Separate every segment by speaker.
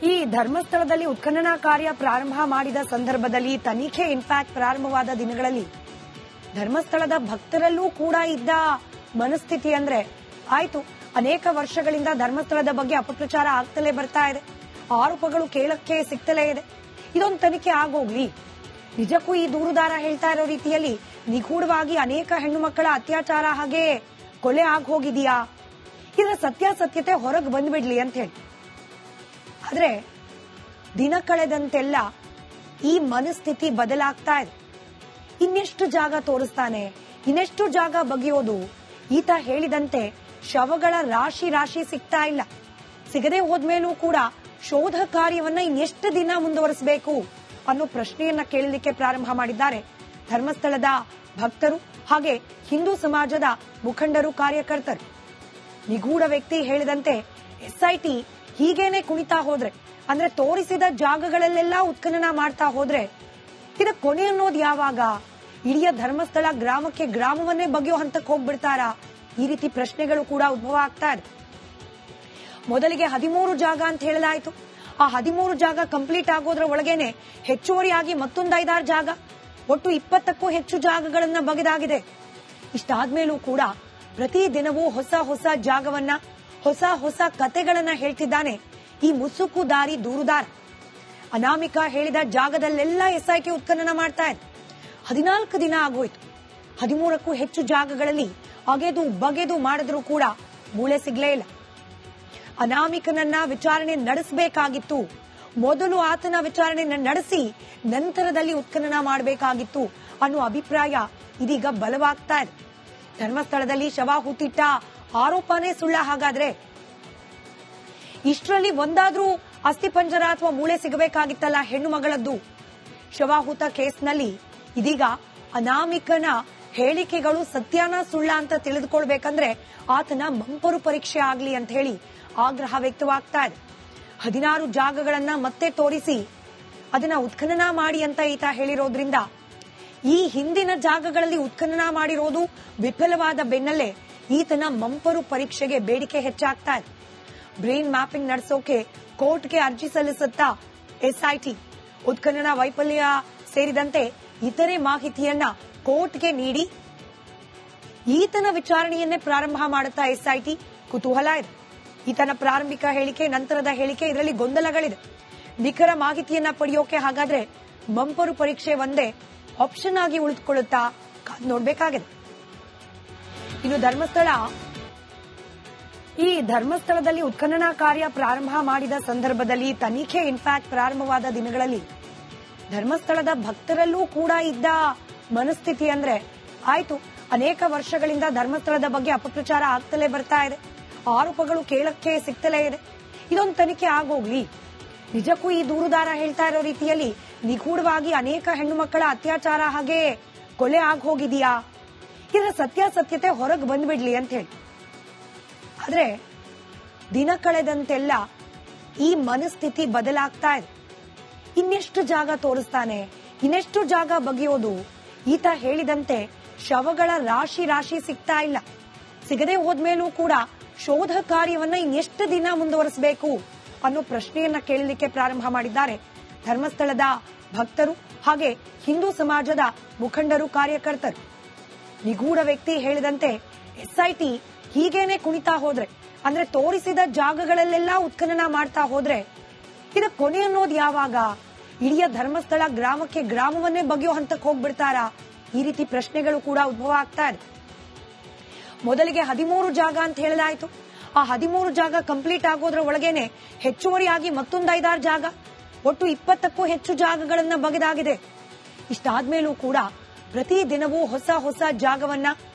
Speaker 1: ಈ ಧರ್ಮಸ್ಥಳದಲ್ಲಿ ಉತ್ಖನನ ಕಾರ್ಯ ಪ್ರಾರಂಭ ಮಾಡಿದ ಸಂದರ್ಭದಲ್ಲಿ ತನಿಖೆ ಇನ್ಫ್ಯಾಕ್ಟ್ ಪ್ರಾರಂಭವಾದ ದಿನಗಳಲ್ಲಿ ಧರ್ಮಸ್ಥಳದ ಭಕ್ತರಲ್ಲೂ ಕೂಡ ಇದ್ದ ಮನಸ್ಥಿತಿ ಅಂದ್ರೆ ಆಯ್ತು, ಅನೇಕ ವರ್ಷಗಳಿಂದ ಧರ್ಮಸ್ಥಳದ ಬಗ್ಗೆ ಅಪಪ್ರಚಾರ ಆಗ್ತಲೇ ಬರ್ತಾ ಇದೆ, ಆರೋಪಗಳು ಕೇಳಕ್ಕೆ ಸಿಗ್ತಲೇ ಇದೆ, ಇದೊಂದು ತನಿಖೆ ಆಗೋಗ್ಲಿ. ನಿಜಕ್ಕೂ ಈ ದೂರುದಾರ ಹೇಳ್ತಾ ಇರೋ ರೀತಿಯಲ್ಲಿ ನಿಗೂಢವಾಗಿ ಅನೇಕ ಹೆಣ್ಣು ಮಕ್ಕಳ ಅತ್ಯಾಚಾರ ಹಾಗೆ ಕೊಲೆ ಆಗೋಗಿದೆಯಾ, ಇದರ ಸತ್ಯಾಸತ್ಯತೆ ಹೊರಗೆ ಬಂದ್ಬಿಡ್ಲಿ ಅಂತ ಹೇಳಿ. ಆದ್ರೆ ದಿನ ಕಳೆದಂತೆಲ್ಲ ಈ ಮನಸ್ಥಿತಿ ಬದಲಾಗ್ತಾ ಇದೆ. ಇನ್ನೆಷ್ಟು ಜಾಗ ತೋರಿಸ್ತಾನೆ, ಇನ್ನೆಷ್ಟು ಜಾಗ ಬಗೆಯೋದು, ಈತ ಹೇಳಿದಂತೆ ಶವಗಳ ರಾಶಿ ರಾಶಿ ಸಿಗ್ತಾ ಇಲ್ಲ. ಸಿಗದೆ ಹೋದ್ಮೇಲೂ ಕೂಡ ಶೋಧ ಕಾರ್ಯವನ್ನ ಇನ್ನೆಷ್ಟು ದಿನ ಮುಂದುವರಿಸಬೇಕು ಅನ್ನೋ ಪ್ರಶ್ನೆಯನ್ನ ಕೇಳಲಿಕ್ಕೆ ಪ್ರಾರಂಭ ಮಾಡಿದ್ದಾರೆ ಧರ್ಮಸ್ಥಳದ ಭಕ್ತರು ಹಾಗೆ ಹಿಂದೂ ಸಮಾಜದ ಮುಖಂಡರು, ಕಾರ್ಯಕರ್ತರು. ನಿಗೂಢ ವ್ಯಕ್ತಿ ಹೇಳಿದಂತೆ ಎಸ್ಐಟಿ ಹೀಗೇನೆ ಕುಣಿತಾ ಹೋದ್ರೆ, ಅಂದ್ರೆ ತೋರಿಸಿದ ಜಾಗಗಳಲ್ಲೆಲ್ಲ ಉತ್ಖನನ ಮಾಡ್ತಾ ಹೋದ್ರೆ ಇದರ ಕೊನೆ ಅನ್ನೋದು ಯಾವಾಗ? ಇಡೀ ಧರ್ಮಸ್ಥಳ ಗ್ರಾಮಕ್ಕೆ ಗ್ರಾಮವನ್ನೇ ಬಗೆಯೋ ಹಂತಕ್ಕೆ ಹೋಗ್ಬಿಡ್ತಾರಾ? ಈ ರೀತಿ ಪ್ರಶ್ನೆಗಳು ಕೂಡ ಉದ್ಭವ ಆಗ್ತಾ ಇದೆ. ಮೊದಲಿಗೆ 13 ಜಾಗ ಅಂತ ಹೇಳಲಾಯಿತು. ಆ 13 ಜಾಗ ಕಂಪ್ಲೀಟ್ ಆಗೋದ್ರ ಒಳಗೇನೆ ಹೆಚ್ಚುವರಿಯಾಗಿ ಮತ್ತೊಂದು 5-6 ಜಾಗ, ಒಟ್ಟು 20ಕ್ಕೂ ಹೆಚ್ಚು ಜಾಗಗಳನ್ನ ಬಗೆದಾಗಿದೆ. ಇಷ್ಟಾದ್ಮೇಲೂ ಕೂಡ ಪ್ರತಿ ದಿನವೂ ಹೊಸ ಹೊಸ ಜಾಗವನ್ನ, ಹೊಸ ಹೊಸ ಕತೆಗಳನ್ನ ಹೇಳ್ತಿದ್ದಾನೆ ಈ ಮುಸುಕುದಾರಿ ದೂರುದಾರ. ಅನಾಮಿಕಾ ಹೇಳಿದ ಜಾಗದಲ್ಲೆಲ್ಲ ಎಸ್ಐಟಿ ಉತ್ಖನನ ಮಾಡ್ತಾ ಇದೆ. 14 ದಿನ ಆಗೋಯ್ತು. 13ಕ್ಕೂ ಹೆಚ್ಚು ಜಾಗಗಳಲ್ಲಿ ಅಗೆದು ಬಗೆದು ಮಾಡಿದ್ರೂ ಕೂಡ ಮೂಳೆ ಸಿಗ್ಲೇ ಇಲ್ಲ. ಅನಾಮಿಕನನ್ನ ವಿಚಾರಣೆ ನಡೆಸಬೇಕಾಗಿತ್ತು. ಮೊದಲು ಆತನ ವಿಚಾರಣೆ ನಡೆಸಿ ನಂತರದಲ್ಲಿ ಉತ್ಖನನ ಮಾಡಬೇಕಾಗಿತ್ತು ಅನ್ನೋ ಅಭಿಪ್ರಾಯ ಇದೀಗ ಬಲವಾಗ್ತಾ ಇದೆ. ಧರ್ಮಸ್ಥಳದಲ್ಲಿ ಶವ ಹೂತಿಟ್ಟ ಆರೋಪನೇ ಸುಳ್ಳ ಹಾಗಾದ್ರೆ? ಇಷ್ಟರಲ್ಲಿ ಒಂದಾದ್ರೂ ಅಸ್ಥಿಪಂಜರ ಅಥವಾ ಮೂಳೆ ಸಿಗಬೇಕಾಗಿತ್ತಲ್ಲ ಹೆಣ್ಣು ಮಗಳದ್ದು. ಶವಾಹುತ ಕೇಸ್ನಲ್ಲಿ ಇದೀಗ ಅನಾಮಿಕನ ಹೇಳಿಕೆಗಳು ಸತ್ಯಾನ ಸುಳ್ಳ ಅಂತ ತಿಳಿದುಕೊಳ್ಬೇಕಂದ್ರೆ ಆತನ ಮಂಪರು ಪರೀಕ್ಷೆ ಆಗ್ಲಿ ಅಂತ ಹೇಳಿ ಆಗ್ರಹ ವ್ಯಕ್ತವಾಗ್ತಾ ಇದೆ. 16 ಜಾಗಗಳನ್ನ ಮತ್ತೆ ತೋರಿಸಿ ಅದನ್ನ ಉತ್ಖನನ ಮಾಡಿ ಅಂತ ಈತ ಹೇಳಿರೋದ್ರಿಂದ ಈ ಹಿಂದಿನ ಜಾಗಗಳಲ್ಲಿ ಉತ್ಖನನ ಮಾಡಿರೋದು ವಿಫಲವಾದ ಬೆನ್ನಲ್ಲೇ ಈತನ ಮಂಪರು ಪರೀಕ್ಷೆಗೆ ಬೇಡಿಕೆ ಹೆಚ್ಚಾಗ್ತಾ ಇದೆ. ಬ್ರೈನ್ ಮ್ಯಾಪಿಂಗ್ ನಡೆಸೋಕೆ ಕೋರ್ಟ್ಗೆ ಅರ್ಜಿ ಸಲ್ಲಿಸುತ್ತಾ ಎಸ್ಐಟಿ ಉತ್ಖನನ ವೈಫಲ್ಯ ಸೇರಿದಂತೆ ಇತರೆ ಮಾಹಿತಿಯನ್ನ ಕೋರ್ಟ್ಗೆ ನೀಡಿ ಈತನ ವಿಚಾರಣೆಯನ್ನೇ ಪ್ರಾರಂಭ ಮಾಡುತ್ತಾ ಎಸ್ಐಟಿ. ಕುತೂಹಲ ಇದೆ. ಈತನ ಪ್ರಾರಂಭಿಕ ಹೇಳಿಕೆ, ನಂತರದ ಹೇಳಿಕೆ, ಇದರಲ್ಲಿ ಗೊಂದಲಗಳಿದೆ. ನಿಖರ ಮಾಹಿತಿಯನ್ನ ಪಡೆಯೋಕೆ ಹಾಗಾದ್ರೆ ಮಂಪರು ಪರೀಕ್ಷೆ ಒಂದೇ ಆಪ್ಷನ್ ಆಗಿ ಉಳಿದುಕೊಳ್ಳುತ್ತಾ ನೋಡ್ಬೇಕಾಗಿದೆ. ಇನ್ನು ಧರ್ಮಸ್ಥಳದಲ್ಲಿ ಉತ್ಖನನ ಕಾರ್ಯ ಪ್ರಾರಂಭ ಮಾಡಿದ ಸಂದರ್ಭದಲ್ಲಿ ತನಿಖೆ ಇನ್ಫ್ಯಾಕ್ಟ್ ಪ್ರಾರಂಭವಾದ ದಿನಗಳಲ್ಲಿ ಧರ್ಮಸ್ಥಳದ ಭಕ್ತರಲ್ಲೂ ಕೂಡ ಇದ್ದ ಮನಸ್ಥಿತಿ ಅಂದ್ರೆ ಆಯ್ತು, ಅನೇಕ ವರ್ಷಗಳಿಂದ ಧರ್ಮಸ್ಥಳದ ಬಗ್ಗೆ ಅಪಪ್ರಚಾರ ಆಗ್ತಲೇ ಬರ್ತಾ ಇದೆ, ಆರೋಪಗಳು ಕೇಳಕ್ಕೆ ಸಿಗ್ತಲೇ ಇದೆ, ಇದೊಂದು ತನಿಖೆ ಆಗೋಗ್ಲಿ. ನಿಜಕ್ಕೂ ಈ ದೂರುದಾರ ಹೇಳ್ತಾ ಇರೋ ರೀತಿಯಲ್ಲಿ ನಿಗೂಢವಾಗಿ ಅನೇಕ ಹೆಣ್ಣು ಮಕ್ಕಳ ಅತ್ಯಾಚಾರ ಹಾಗೆ ಕೊಲೆ ಆಗೋಗಿದೆಯಾ, ಇದರ ಸತ್ಯಾಸತ್ಯತೆ ಹೊರಗೆ ಬಂದ್ಬಿಡ್ಲಿ ಅಂತ ಹೇಳಿ. ಆದ್ರೆ ದಿನ ಕಳೆದಂತೆಲ್ಲ ಈ ಮನಸ್ಥಿತಿ ಬದಲಾಗ್ತಾ ಇದೆ. ಇನ್ನೆಷ್ಟು ಜಾಗ ತೋರಿಸ್ತಾನೆ, ಇನ್ನೆಷ್ಟು ಜಾಗ ಬಗೆಯೋದು, ಈತ ಹೇಳಿದಂತೆ ಶವಗಳ ರಾಶಿ ರಾಶಿ ಸಿಗ್ತಾ ಇಲ್ಲ. ಸಿಗದೆ ಹೋದ್ಮೇಲೂ ಕೂಡ ಶೋಧ ಕಾರ್ಯವನ್ನ ಇನ್ನೆಷ್ಟು ದಿನ ಮುಂದುವರಿಸಬೇಕು ಅನ್ನೋ ಪ್ರಶ್ನೆಯನ್ನ ಕೇಳಲಿಕ್ಕೆ ಪ್ರಾರಂಭ ಮಾಡಿದ್ದಾರೆ ಧರ್ಮಸ್ಥಳದ ಭಕ್ತರು ಹಾಗೆ ಹಿಂದೂ ಸಮಾಜದ ಮುಖಂಡರು, ಕಾರ್ಯಕರ್ತರು. ನಿಗೂಢ ವ್ಯಕ್ತಿ ಹೇಳಿದಂತೆ ಎಸ್ಐಟಿ ಹೀಗೇನೆ ಕುಣಿತಾ ಹೋದ್ರೆ, ಅಂದ್ರೆ ತೋರಿಸಿದ ಜಾಗಗಳಲ್ಲೆಲ್ಲ ಉತ್ಖನನ ಮಾಡ್ತಾ ಹೋದ್ರೆ ಇದರ ಕೊನೆ ಅನ್ನೋದು ಯಾವಾಗ? ಇಡೀ ಧರ್ಮಸ್ಥಳ ಗ್ರಾಮಕ್ಕೆ ಗ್ರಾಮವನ್ನೇ ಬಗೆಯೋ ಹಂತಕ್ಕೆ ಹೋಗ್ಬಿಡ್ತಾರಾ? ಈ ರೀತಿ ಪ್ರಶ್ನೆಗಳು ಕೂಡ ಉದ್ಭವ ಆಗ್ತಾ ಇದೆ. ಮೊದಲಿಗೆ 13 ಜಾಗ ಅಂತ ಹೇಳಲಾಯಿತು. ಆ 13 ಜಾಗ ಕಂಪ್ಲೀಟ್ ಆಗೋದ್ರ ಒಳಗೇನೆ ಹೆಚ್ಚುವರಿಯಾಗಿ ಮತ್ತೊಂದು 5-6 ಜಾಗ, ಒಟ್ಟು 20ಕ್ಕೂ ಹೆಚ್ಚು ಜಾಗಗಳನ್ನ ಬಗೆದಾಗಿದೆ. ಇಷ್ಟಾದ್ಮೇಲೂ ಕೂಡ ಪ್ರತಿ ದಿನವೂ ಹೊಸ ಹೊಸ ಜಾಗವನ್ನ,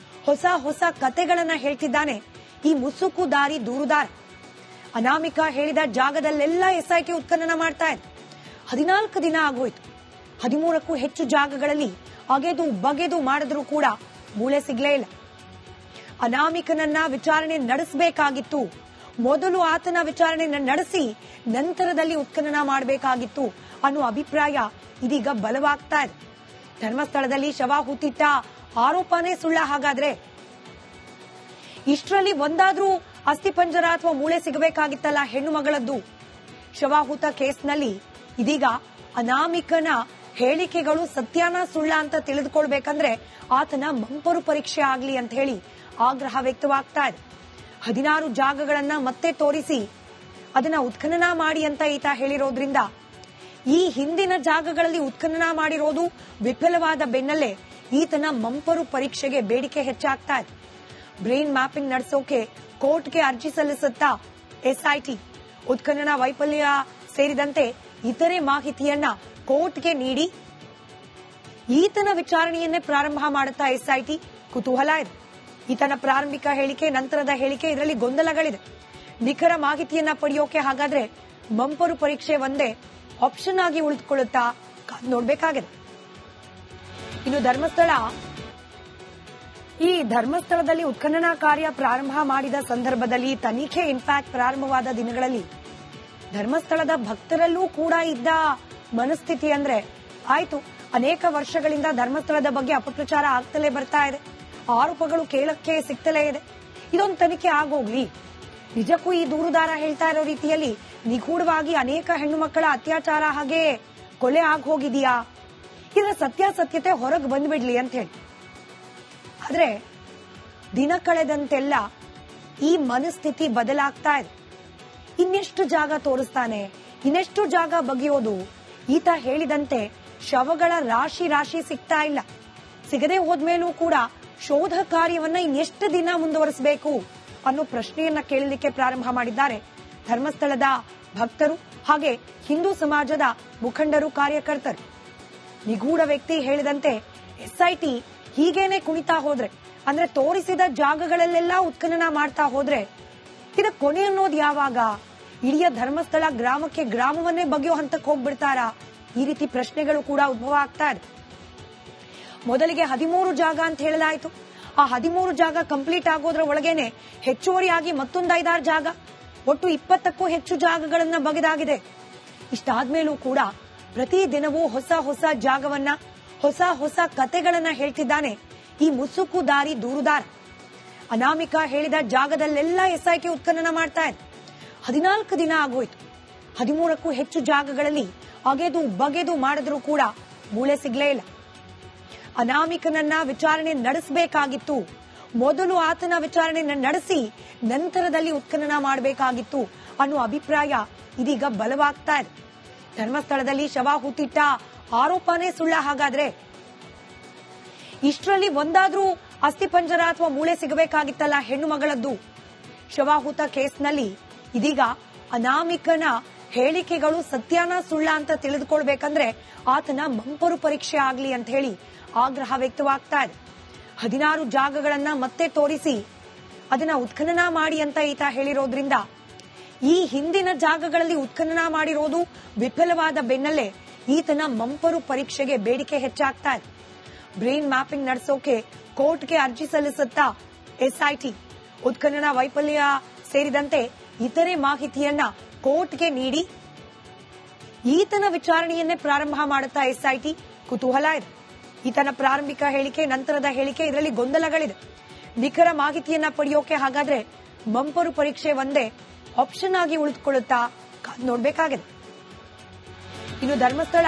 Speaker 1: ಹೊಸ ಹೊಸ ಕತೆಗಳನ್ನ ಹೇಳ್ತಿದ್ದಾನೆ ಈ ಮುಸುಕುದಾರಿ ದೂರುದಾರ. ಅನಾಮಿಕಾ ಹೇಳಿದ ಜಾಗದಲ್ಲೆಲ್ಲ ಎಸ್ಐಟಿ ಉತ್ಖನನ ಮಾಡ್ತಾ ಇದೆ. 14 ದಿನ ಆಗೋಯ್ತು. 13ಕ್ಕೂ ಹೆಚ್ಚು ಜಾಗಗಳಲ್ಲಿ ಅಗೆದು ಬಗೆದು ಮಾಡಿದ್ರೂ ಕೂಡ ಮೂಳೆ ಸಿಗ್ಲೇ ಇಲ್ಲ. ಅನಾಮಿಕನನ್ನ ವಿಚಾರಣೆ ನಡೆಸಬೇಕಾಗಿತ್ತು. ಮೊದಲು ಆತನ ವಿಚಾರಣೆ ನಡೆಸಿ ನಂತರದಲ್ಲಿ ಉತ್ಖನನ ಮಾಡಬೇಕಾಗಿತ್ತು ಅನ್ನೋ ಅಭಿಪ್ರಾಯ ಇದೀಗ ಬಲವಾಗ್ತಾ ಇದೆ. ಧರ್ಮಸ್ಥಳದಲ್ಲಿ ಶವ ಹೂತಿಟ್ಟ ಆರೋಪನೇ ಸುಳ್ಳ ಹಾಗಾದ್ರೆ? ಇಷ್ಟರಲ್ಲಿ ಒಂದಾದ್ರೂ ಅಸ್ಥಿಪಂಜರ ಅಥವಾ ಮೂಳೆ ಸಿಗಬೇಕಾಗಿತ್ತಲ್ಲ ಹೆಣ್ಣು ಮಗಳದ್ದು. ಶವಾಹುತ ಕೇಸ್ನಲ್ಲಿ ಇದೀಗ ಅನಾಮಿಕನ ಹೇಳಿಕೆಗಳು ಸತ್ಯನ ಸುಳ್ಳ ಅಂತ ತಿಳಿದುಕೊಳ್ಬೇಕಂದ್ರೆ ಆತನ ಮಂಪರು ಪರೀಕ್ಷೆ ಆಗ್ಲಿ ಅಂತ ಹೇಳಿ ಆಗ್ರಹ ವ್ಯಕ್ತವಾಗ್ತಾ ಇದೆ. 16 ಜಾಗಗಳನ್ನ ಮತ್ತೆ ತೋರಿಸಿ ಅದನ್ನ ಉತ್ಖನನ ಮಾಡಿ ಅಂತ ಈತ ಹೇಳಿರೋದ್ರಿಂದ ಈ ಹಿಂದಿನ ಜಾಗಗಳಲ್ಲಿ ಉತ್ಖನನ ಮಾಡಿರೋದು ವಿಫಲವಾದ ಬೆನ್ನಲ್ಲೇ ಈತನ ಮಂಪರು ಪರೀಕ್ಷೆಗೆ ಬೇಡಿಕೆ ಹೆಚ್ಚಾಗ್ತಾ ಇದೆ. ಬ್ರೈನ್ ಮ್ಯಾಪಿಂಗ್ ನಡೆಸೋಕೆ ಕೋರ್ಟ್ಗೆ ಅರ್ಜಿ ಸಲ್ಲಿಸುತ್ತಾ ಎಸ್ಐಟಿ ಉತ್ಖನನ ವೈಫಲ್ಯ ಸೇರಿದಂತೆ ಇತರೆ ಮಾಹಿತಿಯನ್ನ ಕೋರ್ಟ್ಗೆ ನೀಡಿ ಈತನ ವಿಚಾರಣೆಯನ್ನೇ ಪ್ರಾರಂಭ ಮಾಡುತ್ತಾ ಎಸ್ಐಟಿ ಕುತೂಹಲ ಇದೆ. ಈತನ ಪ್ರಾರಂಭಿಕ ಹೇಳಿಕೆ, ನಂತರದ ಹೇಳಿಕೆ, ಇದರಲ್ಲಿ ಗೊಂದಲಗಳಿದೆ. ನಿಖರ ಮಾಹಿತಿಯನ್ನ ಪಡೆಯೋಕೆ ಹಾಗಾದ್ರೆ ಮಂಪರು ಪರೀಕ್ಷೆ ಒಂದೇ ಆಪ್ಷನ್ ಆಗಿ ಉಳಿದುಕೊಳ್ಳುತ್ತಾ ನೋಡ್ಬೇಕಾಗಿದೆ. ಇನ್ನು ಧರ್ಮಸ್ಥಳದಲ್ಲಿ ಉತ್ಖನನ ಕಾರ್ಯ ಪ್ರಾರಂಭ ಮಾಡಿದ ಸಂದರ್ಭದಲ್ಲಿ ತನಿಖೆ ಇನ್ಫ್ಯಾಕ್ಟ್ ಪ್ರಾರಂಭವಾದ ದಿನಗಳಲ್ಲಿ ಧರ್ಮಸ್ಥಳದ ಭಕ್ತರಲ್ಲೂ ಕೂಡ ಇದ್ದ ಮನಸ್ಥಿತಿ ಅಂದ್ರೆ ಆಯ್ತು, ಅನೇಕ ವರ್ಷಗಳಿಂದ ಧರ್ಮಸ್ಥಳದ ಬಗ್ಗೆ ಅಪಪ್ರಚಾರ ಆಗ್ತಲೇ ಬರ್ತಾ ಇದೆ, ಆರೋಪಗಳು ಕೇಳಕ್ಕೆ ಸಿಗ್ತಲೇ ಇದೆ, ಇದೊಂದು ತನಿಖೆ ಆಗೋಗ್ಲಿ. ನಿಜಕ್ಕೂ ಈ ದೂರುದಾರ ಹೇಳ್ತಾ ಇರೋ ರೀತಿಯಲ್ಲಿ ನಿಗೂಢವಾಗಿ ಅನೇಕ ಹೆಣ್ಣು ಮಕ್ಕಳ ಅತ್ಯಾಚಾರ ಹಾಗೆ ಕೊಲೆ ಆಗೋಗಿದೆಯಾ, ಇದರ ಸತ್ಯಾಸತ್ಯತೆ ಹೊರಗೆ ಬಂದ್ಬಿಡ್ಲಿ ಅಂತ ಹೇಳಿ. ಆದ್ರೆ ದಿನ ಕಳೆದಂತೆಲ್ಲ ಈ ಮನಸ್ಥಿತಿ ಬದಲಾಗ್ತಾ ಇದೆ. ಇನ್ನೆಷ್ಟು ಜಾಗ ತೋರಿಸ್ತಾನೆ, ಇನ್ನೆಷ್ಟು ಜಾಗ ಬಗೆಯೋದು, ಈತ ಹೇಳಿದಂತೆ ಶವಗಳ ರಾಶಿ ಸಿಗ್ತಾ ಇಲ್ಲ. ಸಿಗದೆ ಹೋದ್ಮೇಲೂ ಕೂಡ ಶೋಧ ಕಾರ್ಯವನ್ನ ಇನ್ನೆಷ್ಟು ದಿನ ಮುಂದುವರಿಸಬೇಕು ಅನ್ನೋ ಪ್ರಶ್ನೆಯನ್ನ ಕೇಳಲಿಕ್ಕೆ ಪ್ರಾರಂಭ ಮಾಡಿದ್ದಾರೆ ಧರ್ಮಸ್ಥಳದ ಭಕ್ತರು ಹಾಗೆ ಹಿಂದೂ ಸಮಾಜದ ಮುಖಂಡರು, ಕಾರ್ಯಕರ್ತರು. ನಿಗೂಢ ವ್ಯಕ್ತಿ ಹೇಳಿದಂತೆ ಎಸ್ಐಟಿ ಹೀಗೇನೆ ಕುಣಿತಾ ಹೋದ್ರೆ, ಅಂದ್ರೆ ತೋರಿಸಿದ ಜಾಗಗಳಲ್ಲೆಲ್ಲ ಉತ್ಖನನ ಮಾಡ್ತಾ ಹೋದ್ರೆ ಇದ ಕೊನೆ ಅನ್ನೋದು ಯಾವಾಗ? ಇಡೀ ಧರ್ಮಸ್ಥಳ ಗ್ರಾಮವನ್ನೇ ಬಗೆಯೋ ಹಂತಕ್ಕೆ ಹೋಗ್ಬಿಡ್ತಾರಾ? ಈ ರೀತಿ ಪ್ರಶ್ನೆಗಳು ಕೂಡ ಉದ್ಭವ ಆಗ್ತಾ ಇದೆ. ಮೊದಲಿಗೆ 13 ಜಾಗ ಅಂತ ಹೇಳಲಾಯಿತು. ಆ 13 ಜಾಗ ಕಂಪ್ಲೀಟ್ ಆಗೋದ್ರ ಒಳಗೇನೆ ಹೆಚ್ಚುವರಿಯಾಗಿ ಮತ್ತೊಂದು 5-6 ಜಾಗ, ಒಟ್ಟು 20ಕ್ಕೂ ಹೆಚ್ಚು ಜಾಗಗಳನ್ನ ಬಗೆದಾಗಿದೆ. ಇಷ್ಟಾದ್ಮೇಲೂ ಕೂಡ ಪ್ರತಿ ದಿನವೂ ಹೊಸ ಜಾಗವನ್ನ, ಹೊಸ ಕತೆಗಳನ್ನ ಹೇಳ್ತಿದ್ದಾನೆ ಈ ಮುಸುಕುದಾರಿ ದೂರುದಾರ. ಅನಾಮಿಕ ಹೇಳಿದ ಜಾಗದಲ್ಲೆಲ್ಲ ಎಸ್ಐಟಿ ಉತ್ಖನನ ಮಾಡ್ತಾ ಇದೆ. 14 ದಿನ ಆಗೋಯ್ತು. 13ಕ್ಕೂ ಹೆಚ್ಚು ಜಾಗಗಳಲ್ಲಿ ಅಗೆದು ಬಗೆದು ಮಾಡಿದ್ರೂ ಕೂಡ ಮೂಳೆ ಸಿಗ್ಲೇ ಇಲ್ಲ. ಅನಾಮಿಕನನ್ನ ವಿಚಾರಣೆ ನಡೆಸಬೇಕಾಗಿತ್ತು. ಮೊದಲು ಆತನ ವಿಚಾರಣೆ ನಡೆಸಿ ನಂತರದಲ್ಲಿ ಉತ್ಖನನ ಮಾಡಬೇಕಾಗಿತ್ತು ಅನ್ನೋ ಅಭಿಪ್ರಾಯ ಇದೀಗ ಬಲವಾಗ್ತಾ ಇದೆ. ಧರ್ಮಸ್ಥಳದಲ್ಲಿ ಶವ ಹೂತಿಟ್ಟ ಆರೋಪನೇ ಸುಳ್ಳ ಹಾಗಾದ್ರೆ? ಇಷ್ಟರಲ್ಲಿ ಒಂದಾದ್ರೂ ಅಸ್ಥಿಪಂಜರ ಅಥವಾ ಮೂಳೆ ಸಿಗಬೇಕಾಗಿತ್ತಲ್ಲ ಹೆಣ್ಣು ಮಗಳದ್ದು. ಶವಾಹುತ ಕೇಸ್ನಲ್ಲಿ ಇದೀಗ ಅನಾಮಿಕನ ಹೇಳಿಕೆಗಳು ಸತ್ಯನ ಸುಳ್ಳ ಅಂತ ತಿಳಿದುಕೊಳ್ಬೇಕಂದ್ರೆ ಆತನ ಮಂಪರು ಪರೀಕ್ಷೆ ಆಗ್ಲಿ ಅಂತ ಹೇಳಿ ಆಗ್ರಹ ವ್ಯಕ್ತವಾಗ್ತಾ ಇದೆ. 16 ಜಾಗಗಳನ್ನ ಮತ್ತೆ ತೋರಿಸಿ ಅದನ್ನ ಉತ್ಖನನ ಮಾಡಿ ಅಂತ ಈತ ಹೇಳಿರೋದ್ರಿಂದ ಈ ಹಿಂದಿನ ಜಾಗಗಳಲ್ಲಿ ಉತ್ಖನನ ಮಾಡಿರೋದು ವಿಫಲವಾದ ಬೆನ್ನಲ್ಲೇ ಈತನ ಮಂಪರು ಪರೀಕ್ಷೆಗೆ ಬೇಡಿಕೆ ಹೆಚ್ಚಾಗ್ತಾ ಇದೆ. ಬ್ರೈನ್ ಮ್ಯಾಪಿಂಗ್ ನಡೆಸೋಕೆ ಕೋರ್ಟ್ಗೆ ಅರ್ಜಿ ಸಲ್ಲಿಸುತ್ತಾ ಎಸ್ಐಟಿ ಉತ್ಖನನ ವೈಫಲ್ಯ ಸೇರಿದಂತೆ ಇತರೆ ಮಾಹಿತಿಯನ್ನ ಕೋರ್ಟ್ಗೆ ನೀಡಿ ಈತನ ವಿಚಾರಣೆಯನ್ನೇ ಪ್ರಾರಂಭ ಮಾಡುತ್ತಾ ಎಸ್ಐಟಿ ಕುತೂಹಲ ಇದೆ. ಈತನ ಪ್ರಾರಂಭಿಕ ಹೇಳಿಕೆ, ನಂತರದ ಹೇಳಿಕೆ, ಇದರಲ್ಲಿ ಗೊಂದಲಗಳಿದೆ. ನಿಖರ ಮಾಹಿತಿಯನ್ನ ಪಡೆಯೋಕೆ ಹಾಗಾದ್ರೆ ಮಂಪರು ಪರೀಕ್ಷೆ ಒಂದೇ ಆಪ್ಷನ್ ಆಗಿ ಉಳಿದುಕೊಳ್ಳುತ್ತಾ ನೋಡ್ಬೇಕಾಗಿದೆ. ಇನ್ನು ಧರ್ಮಸ್ಥಳ